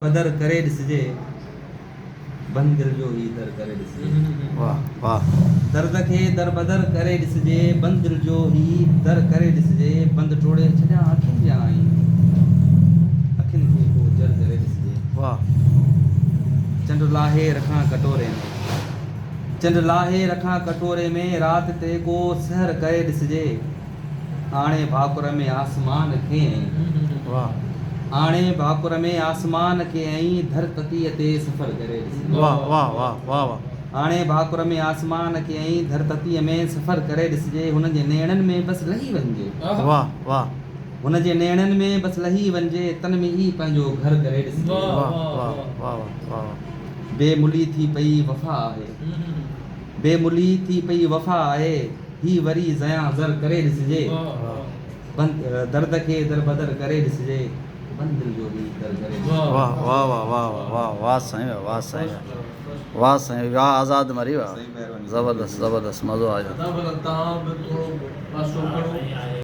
बदर करे ॾिसजे बंद दिल जो ही दर करे ॾिसजे। वाह वाह। दर्द खे दर बदर करे ॾिसजे बंद दिल जो ही दर करे ॾिसजे। बंद टोड़े छॾियां अखियुनि जा आईं अखियुनि खे को जर करे ॾिसजे। वाह। चंड लाहे रखां कटोरे में चंड लाहे रखां कटोरे में राति ते को सहर करे ॾिसजे। हाणे भाकुर में आसमान खे वाह हाणे भाकुर में आसमान खे ऐं धरतीअ ते सफ़र करे ॾिसजे। वाह वाह वाह वाह वाह। हाणे भाकुर में आसमान खे ऐं धरतीअ में सफ़र करे ॾिसजे। हुन जे नेणनि में बसि लही वञिजे। वाह वाह। हुन जे नेणनि में बसि लही वञिजे तन में ई पंहिंजो घर करे ॾिसजे। वाह वाह वाह वाह। बेमुली थी पई वफ़ा आहे बेमुली थी पई वफ़ा आहे ही वरी ज़या ज़र करे ॾिसजे। दर्द खे दर बदर करे ॾिसजे बंद दिल जो ही दर करे ॾिसजे। वाह वाह वाह वाह वाह वाह साईं वाह साईं वाह साईं वाह आज़ाद मरी वाह। ज़बरदस्त ज़बरदस्त मज़ो आयो।